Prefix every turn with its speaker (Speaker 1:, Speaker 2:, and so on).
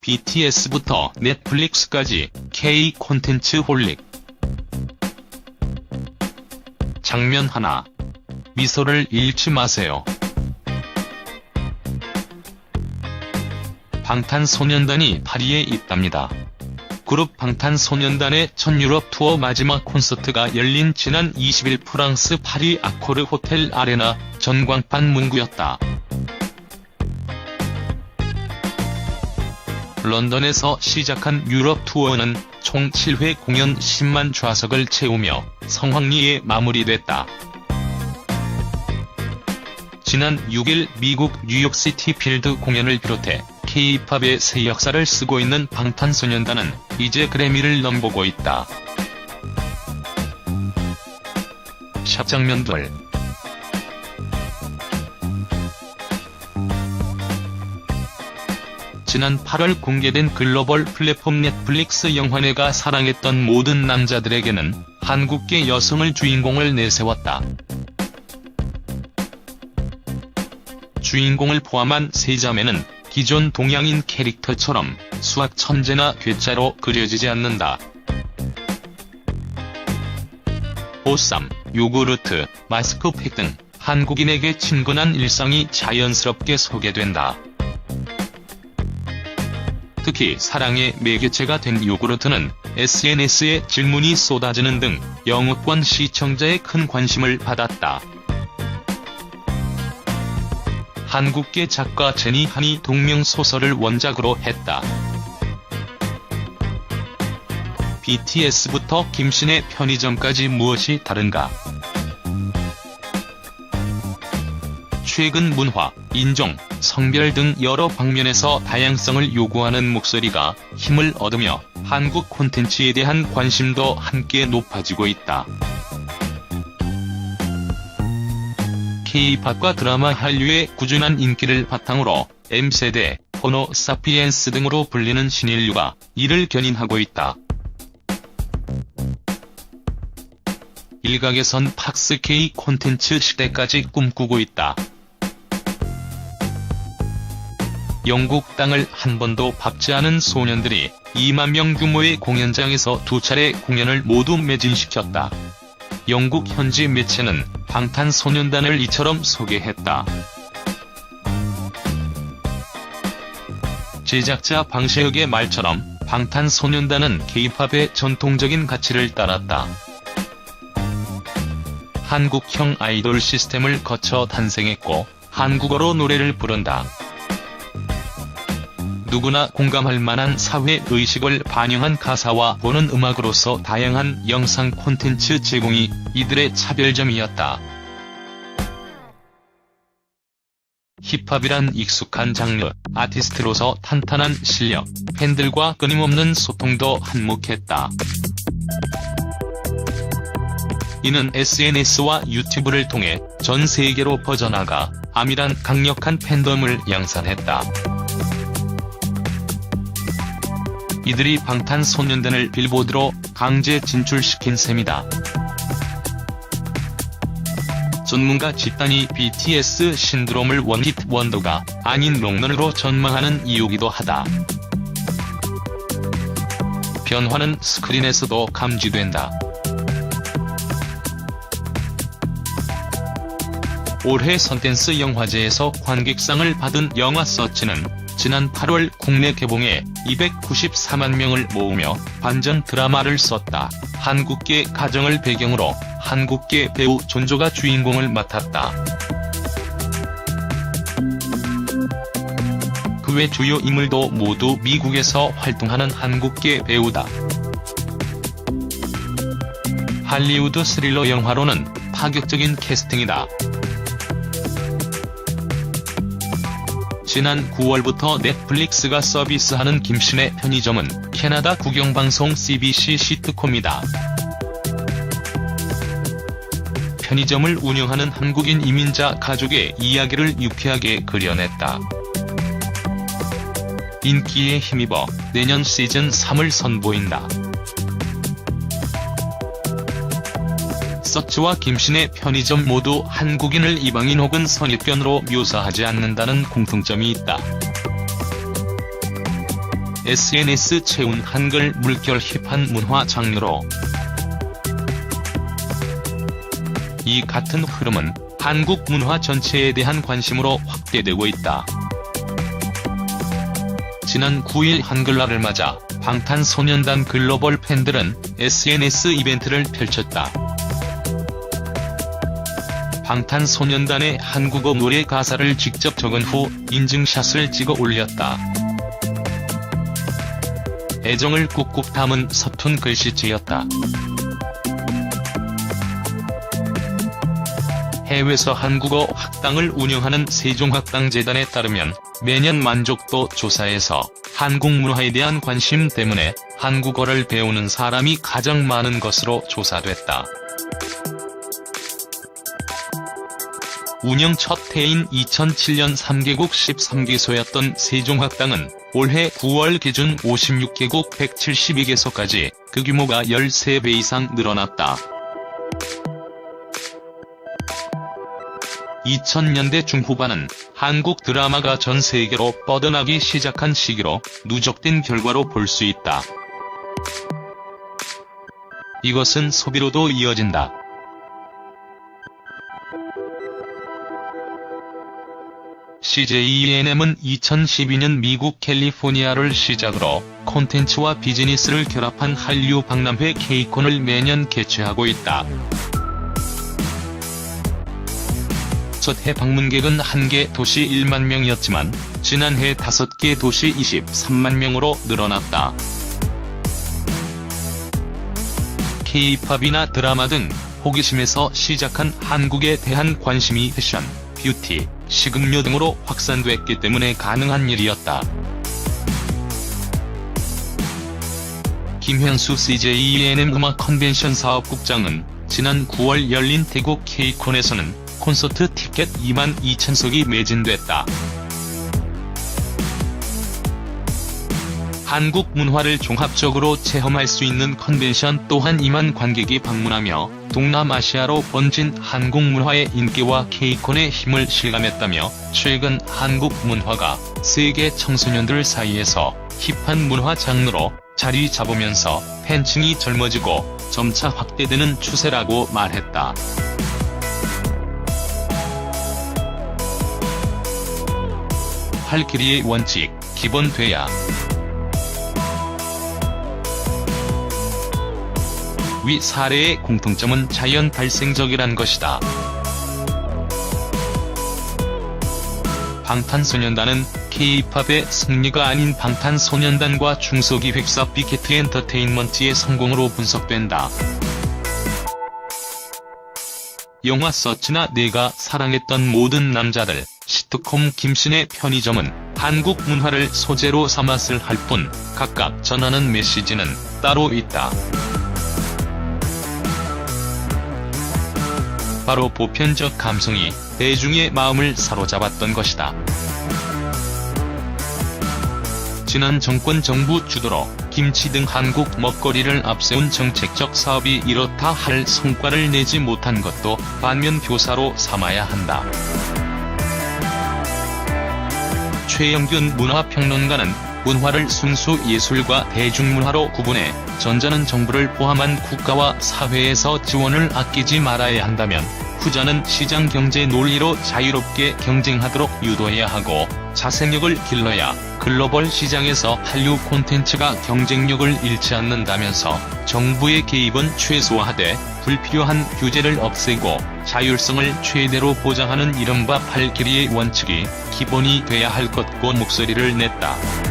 Speaker 1: BTS부터 넷플릭스까지 K 콘텐츠 홀릭. 장면 하나. 미소를 잃지 마세요. 방탄소년단이 파리에 있답니다. 그룹 방탄소년단의 첫 유럽 투어 마지막 콘서트가 열린 지난 20일 프랑스 파리 아코르 호텔 아레나 전광판 문구였다. 런던에서 시작한 유럽 투어는 총 7회 공연 10만 좌석을 채우며 성황리에 마무리됐다. 지난 6일 미국 뉴욕시티 필드 공연을 비롯해 K-팝의 새 역사를 쓰고 있는 방탄소년단은 이제 그래미를 넘보고 있다. 샵 장면들. 지난 8월 공개된 글로벌 플랫폼 넷플릭스 영화내가 사랑했던 모든 남자들에게는 한국계 여성을 주인공을 내세웠다. 주인공을 포함한 세 자매는 기존 동양인 캐릭터처럼 수학 천재나 괴짜로 그려지지 않는다. 보쌈, 요구르트, 마스크팩 등 한국인에게 친근한 일상이 자연스럽게 소개된다. 특히 사랑의 매개체가 된 요구르트는 SNS에 질문이 쏟아지는 등 영어권 시청자의 큰 관심을 받았다. 한국계 작가 제니 한이 동명소설을 원작으로 했다. BTS부터 김신의 편의점까지 무엇이 다른가? 최근 문화, 인종, 성별 등 여러 방면에서 다양성을 요구하는 목소리가 힘을 얻으며 한국 콘텐츠에 대한 관심도 함께 높아지고 있다. K-팝과 드라마 한류의 꾸준한 인기를 바탕으로 M세대, 호모 사피엔스 등으로 불리는 신인류가 이를 견인하고 있다. 일각에선 팍스 K 콘텐츠 시대까지 꿈꾸고 있다. 영국 땅을 한 번도 밟지 않은 소년들이 2만 명 규모의 공연장에서 2차례 공연을 모두 매진시켰다. 영국 현지 매체는 방탄소년단을 이처럼 소개했다. 제작자 방시혁의 말처럼 방탄소년단은 K-팝의 전통적인 가치를 따랐다. 한국형 아이돌 시스템을 거쳐 탄생했고 한국어로 노래를 부른다. 누구나 공감할 만한 사회의식을 반영한 가사와 보는 음악으로서 다양한 영상 콘텐츠 제공이 이들의 차별점이었다. 힙합이란 익숙한 장르, 아티스트로서 탄탄한 실력, 팬들과 끊임없는 소통도 한몫했다. 이는 SNS와 유튜브를 통해 전 세계로 퍼져나가 아밀한 강력한 팬덤을 양산했다. 이들이 방탄소년단을 빌보드로 강제 진출시킨 셈이다. 전문가 집단이 BTS 신드롬을 원히트 원더가 아닌 롱런으로 전망하는 이유기도 하다. 변화는 스크린에서도 감지된다. 올해 선댄스 영화제에서 관객상을 받은 영화 서치는 지난 8월 국내 개봉에 294만 명을 모으며 반전 드라마를 썼다. 한국계 가정을 배경으로 한국계 배우 존조가 주인공을 맡았다. 그 외 주요 인물도 모두 미국에서 활동하는 한국계 배우다. 할리우드 스릴러 영화로는 파격적인 캐스팅이다. 지난 9월부터 넷플릭스가 서비스하는 김신의 편의점은 캐나다 국영방송 CBC 시트콤이다. 편의점을 운영하는 한국인 이민자 가족의 이야기를 유쾌하게 그려냈다. 인기에 힘입어 내년 시즌 3을 선보인다. 서치와 김신의 편의점 모두 한국인을 이방인 혹은 선입견으로 묘사하지 않는다는 공통점이 있다. SNS 채운 한글 물결 힙한 문화 장르로 이 같은 흐름은 한국 문화 전체에 대한 관심으로 확대되고 있다. 지난 9일 한글날을 맞아 방탄소년단 글로벌 팬들은 SNS 이벤트를 펼쳤다. 방탄소년단의 한국어 노래 가사를 직접 적은 후 인증샷을 찍어 올렸다. 애정을 꾹꾹 담은 서툰 글씨체였다. 해외에서 한국어 학당을 운영하는 세종학당재단에 따르면 매년 만족도 조사에서 한국 문화에 대한 관심 때문에 한국어를 배우는 사람이 가장 많은 것으로 조사됐다. 운영 첫 해인 2007년 3개국 13개소였던 세종학당은 올해 9월 기준 56개국 172개소까지 그 규모가 13배 이상 늘어났다. 2000년대 중후반은 한국 드라마가 전 세계로 뻗어나기 시작한 시기로 누적된 결과로 볼 수 있다. 이것은 소비로도 이어진다. CJENM은 2012년 미국 캘리포니아를 시작으로 콘텐츠와 비즈니스를 결합한 한류 박람회 K-콘을 매년 개최하고 있다. 첫 해 방문객은 1개 도시 1만 명이었지만 지난해 5개 도시 23만 명으로 늘어났다. K-팝이나 드라마 등 호기심에서 시작한 한국에 대한 관심이 패션, 뷰티, 식음료 등으로 확산됐기 때문에 가능한 일이었다. 김현수 CJENM 음악 컨벤션 사업국장은 지난 9월 열린 태국 K-콘에서는 콘서트 티켓 22,000석이 매진됐다. 한국 문화를 종합적으로 체험할 수 있는 컨벤션 또한 2만 관객이 방문하며 동남아시아로 번진 한국 문화의 인기와 K-콘의 힘을 실감했다며 최근 한국 문화가 세계 청소년들 사이에서 힙한 문화 장르로 자리 잡으면서 팬층이 젊어지고 점차 확대되는 추세라고 말했다. 활기리의 원칙, 기본 돼야. 위 사례의 공통점은 자연 발생적이란 것이다. 방탄소년단은 K-팝의 승리가 아닌 방탄소년단과 중소기획사 빅히트 엔터테인먼트의 성공으로 분석된다. 영화 서치나 내가 사랑했던 모든 남자들, 시트콤 김신의 편의점은 한국 문화를 소재로 삼았을 할 뿐 각각 전하는 메시지는 따로 있다. 바로 보편적 감성이 대중의 마음을 사로잡았던 것이다. 지난 정권 정부 주도로 김치 등 한국 먹거리를 앞세운 정책적 사업이 이렇다 할 성과를 내지 못한 것도 반면 교사로 삼아야 한다. 최영균 문화평론가는 문화를 순수 예술과 대중문화로 구분해 전자는 정부를 포함한 국가와 사회에서 지원을 아끼지 말아야 한다면 후자는 시장 경제 논리로 자유롭게 경쟁하도록 유도해야 하고 자생력을 길러야 글로벌 시장에서 한류 콘텐츠가 경쟁력을 잃지 않는다면서 정부의 개입은 최소화하되 불필요한 규제를 없애고 자율성을 최대로 보장하는 이른바 발길이의 원칙이 기본이 돼야 할 것고 목소리를 냈다.